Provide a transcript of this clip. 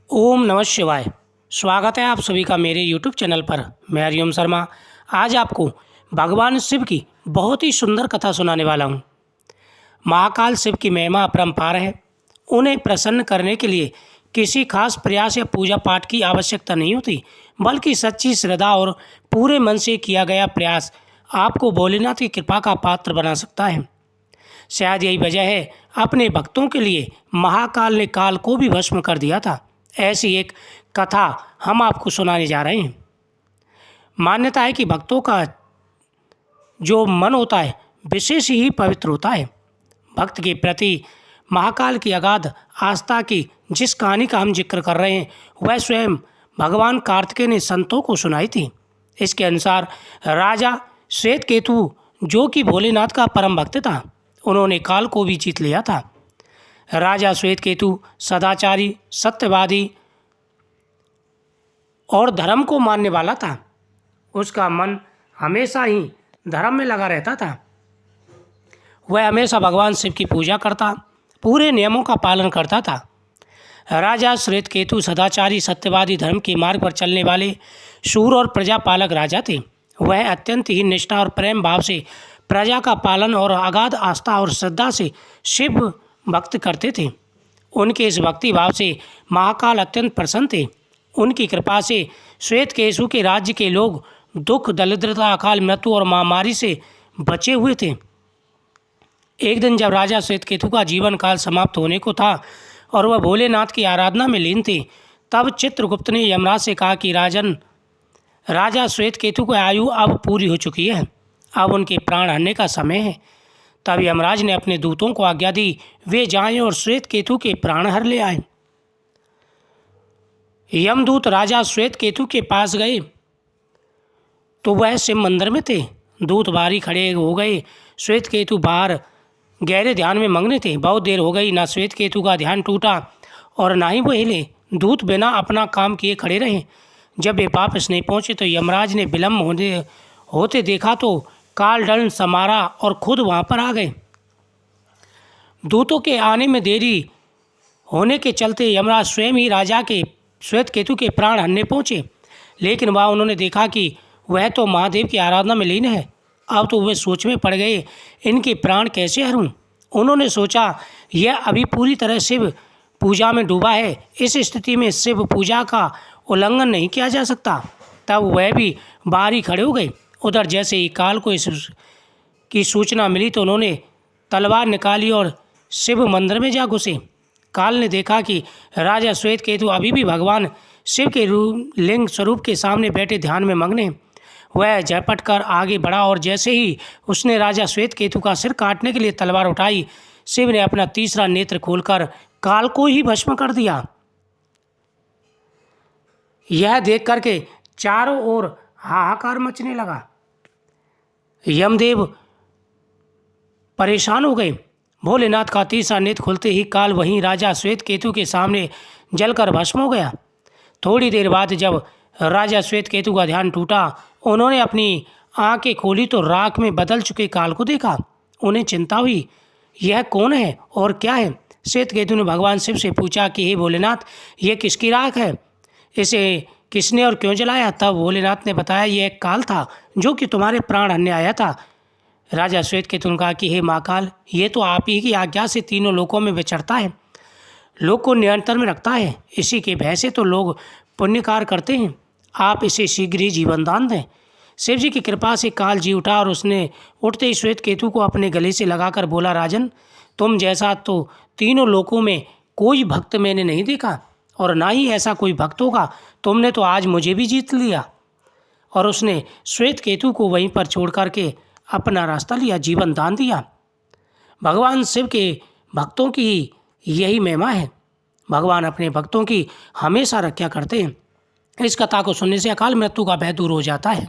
ओम नमः शिवाय। स्वागत है आप सभी का मेरे यूट्यूब चैनल पर। मैं हरिओम शर्मा आज आपको भगवान शिव की बहुत ही सुंदर कथा सुनाने वाला हूँ। महाकाल शिव की महिमा अपरंपार है। उन्हें प्रसन्न करने के लिए किसी खास प्रयास या पूजा पाठ की आवश्यकता नहीं होती, बल्कि सच्ची श्रद्धा और पूरे मन से किया गया प्रयास आपको भोलेनाथ की कृपा का पात्र बना सकता है। शायद यही वजह है अपने भक्तों के लिए महाकाल ने काल को भी भस्म कर दिया था। ऐसी एक कथा हम आपको सुनाने जा रहे हैं। मान्यता है कि भक्तों का जो मन होता है विशेष ही पवित्र होता है। भक्त के प्रति महाकाल की अगाध आस्था की जिस कहानी का हम जिक्र कर रहे हैं वह स्वयं भगवान कार्तिकेय ने संतों को सुनाई थी। इसके अनुसार राजा श्वेतकेतु, जो कि भोलेनाथ का परम भक्त था, उन्होंने काल को भी जीत लिया था। राजा श्वेतकेतु सदाचारी, सत्यवादी और धर्म को मानने वाला था। उसका मन हमेशा ही धर्म में लगा रहता था। वह हमेशा भगवान शिव की पूजा करता, पूरे नियमों का पालन करता था। राजा श्वेतकेतु सदाचारी, सत्यवादी, धर्म के मार्ग पर चलने वाले शूर और प्रजापालक राजा थे। वह अत्यंत ही निष्ठा और प्रेम भाव से प्रजा का पालन और अगाध आस्था और श्रद्धा से शिव भक्त करते थे। उनके इस भक्ति भाव से महाकाल अत्यंत प्रसन्न थे। उनकी कृपा से श्वेतकेतु के राज्य के लोग दुख, दरिद्रता, अकाल मृत्यु और महामारी से बचे हुए थे। एक दिन जब राजा श्वेतकेतु का जीवन काल समाप्त होने को था और वह भोलेनाथ की आराधना में लीन थे, तब चित्रगुप्त ने यमराज से कहा कि राजा श्वेतकेतु की आयु अब पूरी हो चुकी है, अब उनके प्राण हरने का समय है। तब यमराज ने अपने दूतों को आज्ञा दी, वे जाएं और श्वेतकेतु के प्राण हर ले आएं। यमदूत राजा श्वेतकेतु के पास गए तो वह शिव मंदिर में थे। दूत बाहर ही खड़े हो गए। श्वेतकेतु बाहर गहरे ध्यान में मग्न थे। बहुत देर हो गई, ना श्वेतकेतु का ध्यान टूटा और ना ही वो हिले। दूत बिना अपना काम किए खड़े रहे। जब वे वापस नहीं पहुंचे तो यमराज ने विलम्ब होते देखा तो काल दंड समारा और खुद वहां पर आ गए। दूतों के आने में देरी होने के चलते यमराज स्वयं ही राजा के श्वेतकेतु के प्राण हरने पहुंचे, लेकिन वहाँ उन्होंने देखा कि वह तो महादेव की आराधना में लीन है। अब तो वे सोच में पड़ गए, इनके प्राण कैसे हरूं। उन्होंने सोचा यह अभी पूरी तरह शिव पूजा में डूबा है, इस स्थिति में शिव पूजा का उल्लंघन नहीं किया जा सकता। तब वह भी बाहर ही खड़े हो गए। उधर जैसे ही काल को की सूचना मिली तो उन्होंने तलवार निकाली और शिव मंदिर में जा घुसे। काल ने देखा कि राजा श्वेतकेतु अभी भी भगवान शिव के लिंग स्वरूप के सामने बैठे ध्यान में मग्न हैं। वह झपट कर आगे बढ़ा और जैसे ही उसने राजा श्वेतकेतु का सिर काटने के लिए तलवार उठाई, शिव ने अपना तीसरा नेत्र खोलकर काल को ही भस्म कर दिया। यह देख करके चारों ओर हाहाकार मचने लगा। यमदेव परेशान हो गए। भोलेनाथ का तीसरा नेत्र खुलते ही काल वहीं राजा श्वेतकेतु के सामने जलकर भस्म हो गया। थोड़ी देर बाद जब राजा श्वेतकेतु का ध्यान टूटा, उन्होंने अपनी आंखें खोली तो राख में बदल चुके काल को देखा। उन्हें चिंता हुई, यह कौन है और क्या है। श्वेतकेतु ने भगवान शिव से पूछा कि हे भोलेनाथ, यह किसकी राख है, इसे किसने और क्यों जलाया। तब भोलेनाथ ने बताया, यह एक काल था जो कि तुम्हारे प्राण हरने आया था। राजा श्वेतकेतु ने कहा कि हे महाकाल, ये तो आप ही की आज्ञा से तीनों लोकों में विचरता है, लोक को नियंत्रण में रखता है। इसी के भय से तो लोग पुण्य कार्य करते हैं। आप इसे शीघ्र ही जीवन दान दें। शिव जी की कृपा से काल जी उठा और उसने उठते ही श्वेतकेतु को अपने गले से लगाकर बोला, राजन, तुम जैसा तो तीनों लोकों में कोई भक्त मैंने नहीं देखा और ना ही ऐसा कोई भक्त होगा। तुमने तो आज मुझे भी जीत लिया। और उसने श्वेतकेतु को वहीं पर छोड़ करके अपना रास्ता लिया, जीवन दान दिया। भगवान शिव के भक्तों की यही महिमा है। भगवान अपने भक्तों की हमेशा रक्षा करते हैं। इस कथा को सुनने से अकाल मृत्यु का भय दूर हो जाता है।